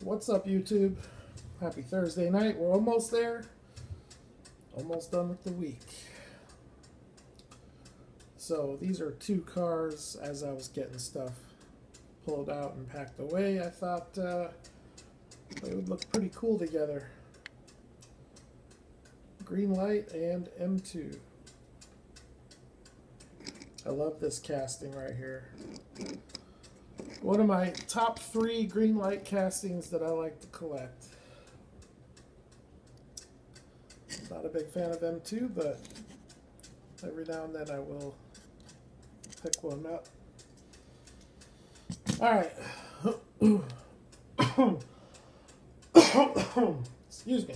What's up, YouTube? Happy Thursday night. We're almost there. Almost done with the week. So these are two cars. As I was getting stuff pulled out and packed away, I thought they would look pretty cool together. Green light and M2. I love this casting right here. One of my top 3 green light castings that I like to collect. Not a big fan of M2, but every now and then I will pick one up. Alright. Excuse me.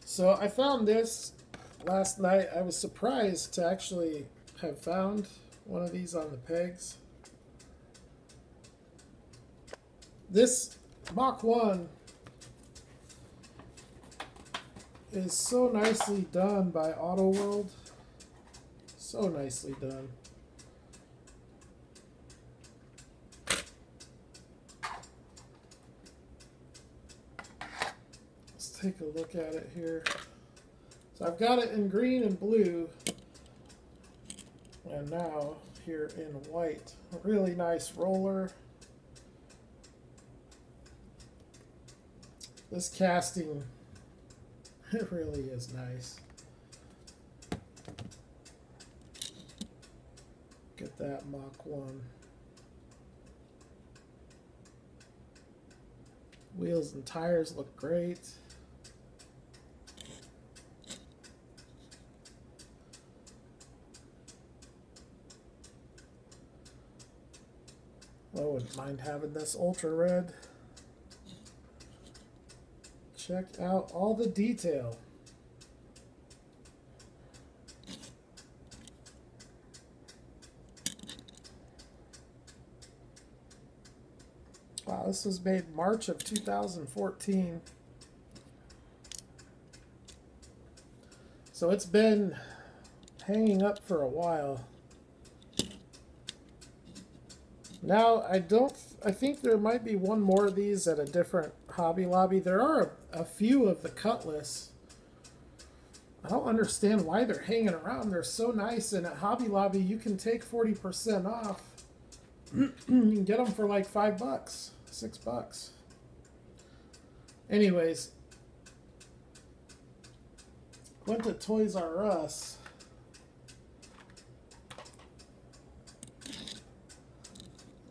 So I found this last night. I was surprised to actually have found one of these on the pegs. This Mach 1 is so nicely done by Auto World. So nicely done. Let's take a look at it here. So I've got it in green and blue, and now here in white. A really nice roller. This casting, it really is nice. Get that Mach 1. Wheels and tires look great. I wouldn't mind having this ultra red. Check out all the detail. Wow, this was made March of 2014. So it's been hanging up for a while. Now, I think there might be one more of these at a different Hobby Lobby. There are a few of the Cutlass. I don't understand why they're hanging around. They're so nice, and at Hobby Lobby you can take 40% off. You can get them for like $5, $6. Anyways, went to Toys R Us.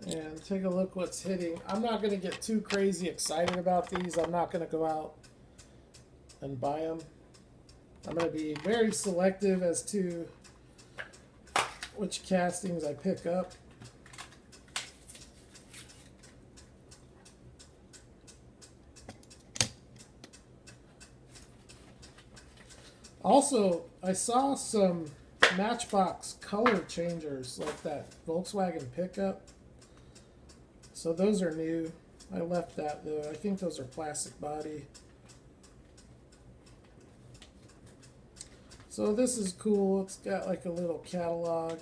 And take a look what's hitting. I'm not going to get too crazy excited about these. I'm not going to go out and buy them. I'm going to be very selective as to which castings I pick up. Also, I saw some Matchbox color changers like that Volkswagen pickup. So those are new. I left that though. I think those are plastic body. So this is cool. It's got like a little catalog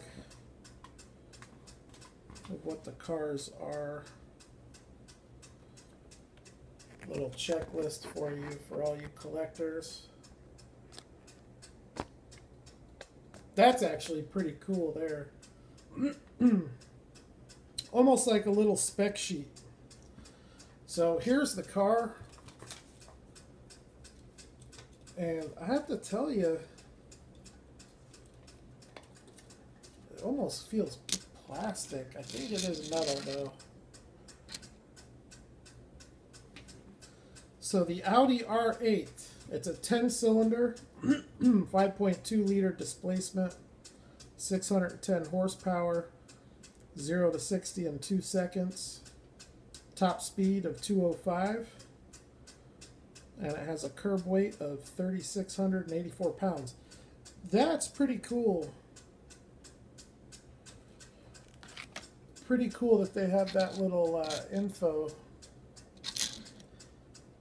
of what the cars are. A little checklist for you, for all you collectors. That's actually pretty cool there. Almost like a little spec sheet. So here's the car. And I have to tell you, it almost feels plastic. I think it is metal though. So the Audi R8, it's a 10-cylinder, 5.2 liter displacement, 610 horsepower, 0 to 60 in 2 seconds, top speed of 205, and it has a curb weight of 3,684 pounds. That's pretty cool. Pretty cool that they have that little info.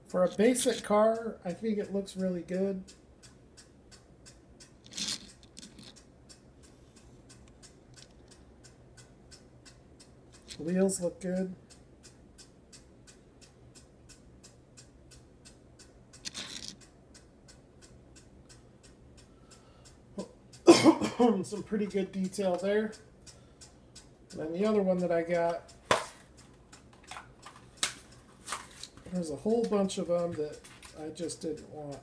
For a basic car, I think it looks really good. Wheels look good. Some pretty good detail there. And then the other one that I got, there's a whole bunch of them that I just didn't want.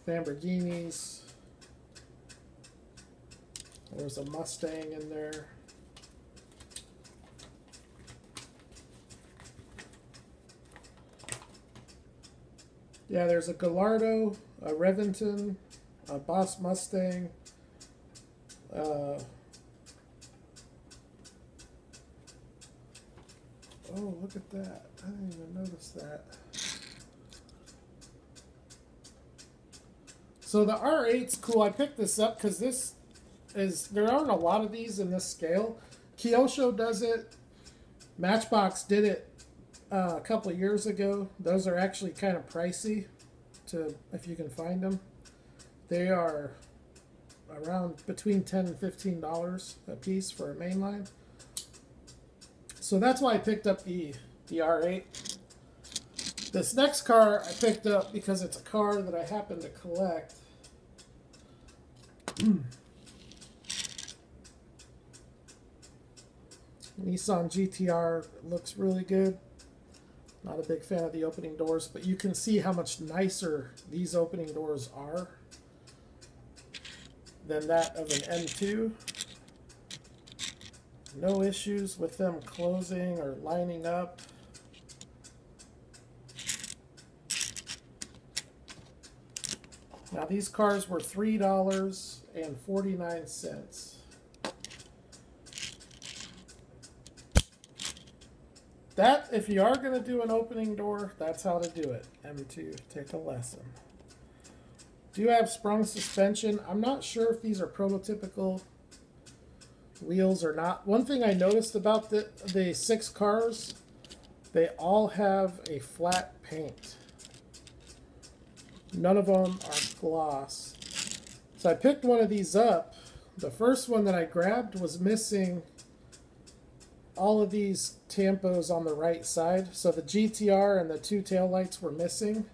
Lamborghinis. There's a Mustang in there. Yeah, there's a Gallardo, a Revington, a Boss Mustang, oh, look at that. I didn't even notice that. So the R8's cool. I picked this up because there aren't a lot of these in this scale. Kyosho does it. Matchbox did it a couple of years ago. Those are actually kind of pricey if you can find them. They are around between $10 and $15 a piece for a mainline. So that's why I picked up the R8. This next car I picked up because it's a car that I happen to collect. Nissan GTR looks really good. Not a big fan of the opening doors, but you can see how much nicer these opening doors are than that of an M2. No issues with them closing or lining up. Now these cars were $3.49. That, if you are going to do an opening door, that's how to do it. M2, take a lesson. Do have sprung suspension. I'm not sure if these are prototypical wheels or not. One thing I noticed about the 6 cars, they all have a flat paint. None of them are gloss. So I picked one of these up. The first one that I grabbed was missing all of these tampos on the right side. So the GTR and the 2 taillights were missing.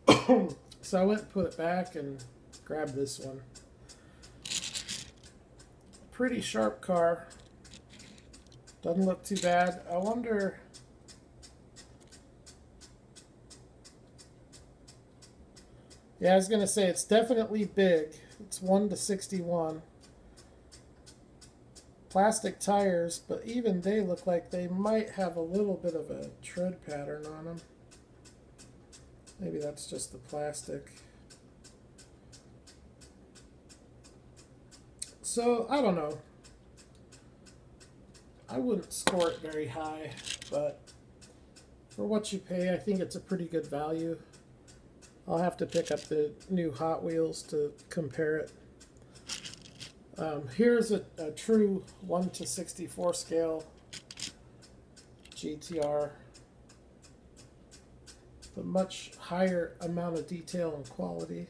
So I went and put it back and grabbed this one. Pretty sharp car. Doesn't look too bad. I wonder... Yeah, I was going to say it's definitely big. It's 1:61. Plastic tires, but even they look like they might have a little bit of a tread pattern on them. Maybe that's just the plastic. So, I don't know. I wouldn't score it very high, but for what you pay, I think it's a pretty good value. I'll have to pick up the new Hot Wheels to compare it. Here's a true 1:64 scale GTR. The much higher amount of detail and quality.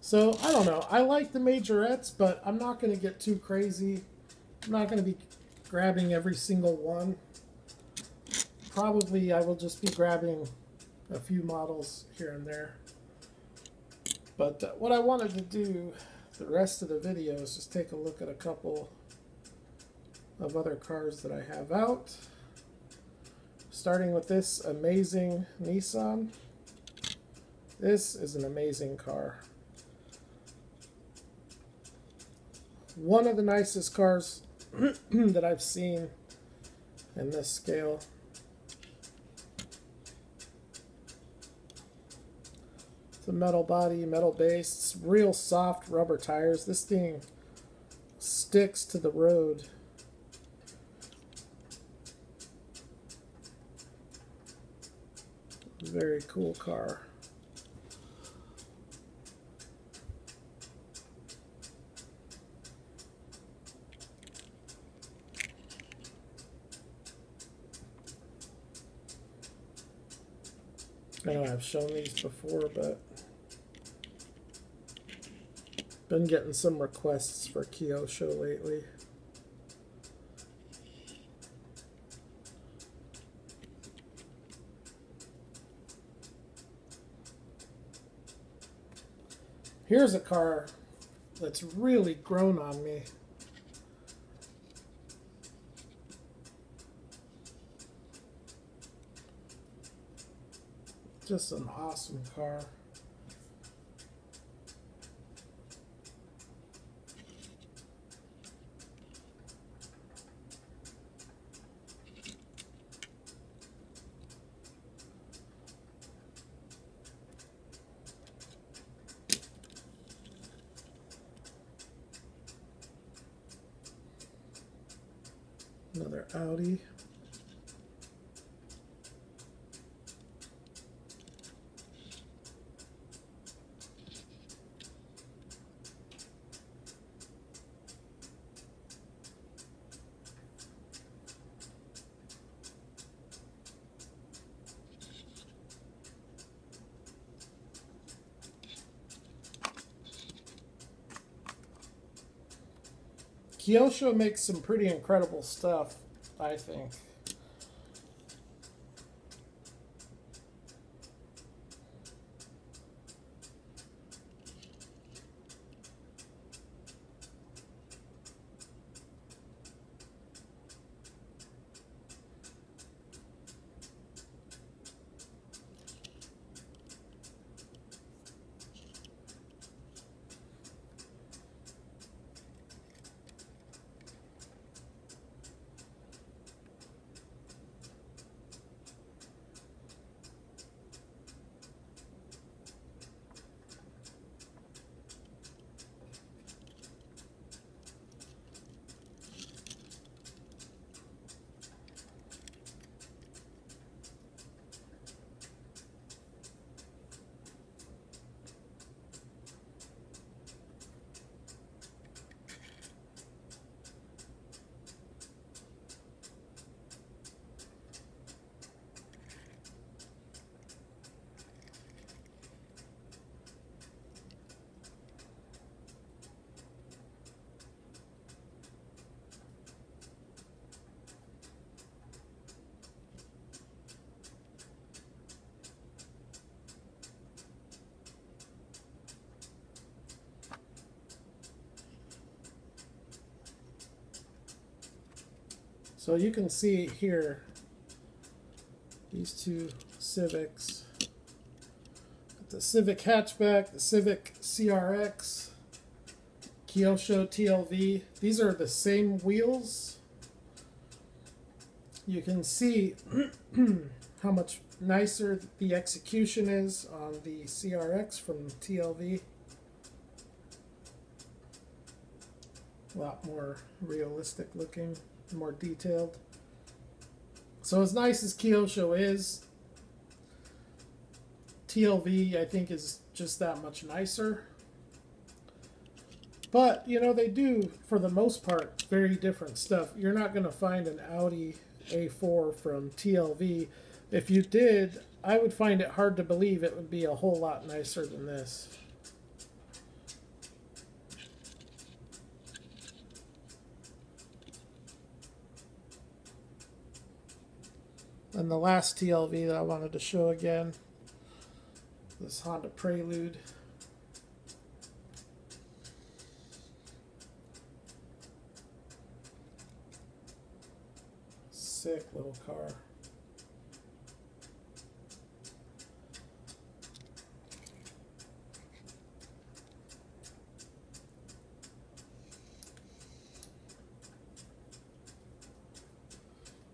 So, I don't know. I like the majorettes, but I'm not going to get too crazy. I'm not going to be grabbing every single one. Probably I will just be grabbing a few models here and there. But what I wanted to do the rest of the video is just take a look at a couple of other cars that I have out. Starting with this amazing Nissan. This is an amazing car. One of the nicest cars that I've seen in this scale. It's a metal body, metal base. It's real soft rubber tires. This thing sticks to the road. Very cool car. I know I've shown these before, but been getting some requests for Kyosho lately. Here's a car that's really grown on me. Just an awesome car. Another Audi. Kyosho makes some pretty incredible stuff, I think. So you can see here, these two Civics. The Civic hatchback, the Civic CRX, Kyosho TLV. These are the same wheels. You can see how much nicer the execution is on the CRX from TLV. A lot more realistic looking, more detailed. So as nice as Kyosho is, TLV I think is just that much nicer. But, you know, they do, for the most part, very different stuff. You're not going to find an Audi A4 from TLV. If you did, I would find it hard to believe it would be a whole lot nicer than this. And the last TLV that I wanted to show again, this Honda Prelude. Sick little car.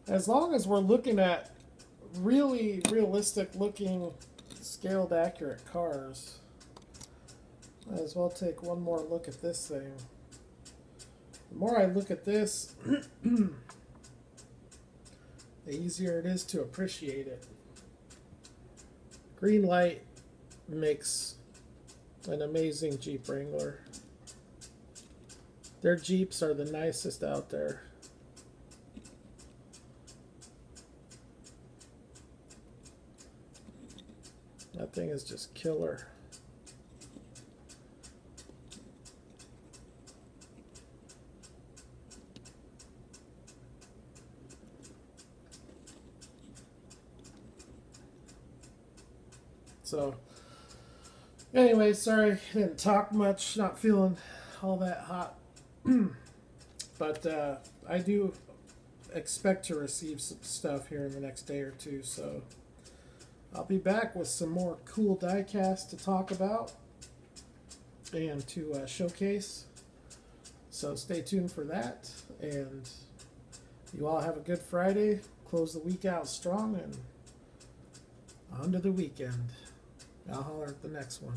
As long as we're looking at really realistic looking scaled accurate cars, might as well take one more look at this thing. The more I look at this, the easier it is to appreciate it. Green light makes an amazing Jeep Wrangler. Their Jeeps are the nicest out there. That thing is just killer. So, anyway, sorry, didn't talk much, not feeling all that hot. But I do expect to receive some stuff here in the next day or two, so I'll be back with some more cool diecast to talk about and to showcase. So stay tuned for that, and you all have a good Friday. Close the week out strong and on to the weekend. I'll holler at the next one.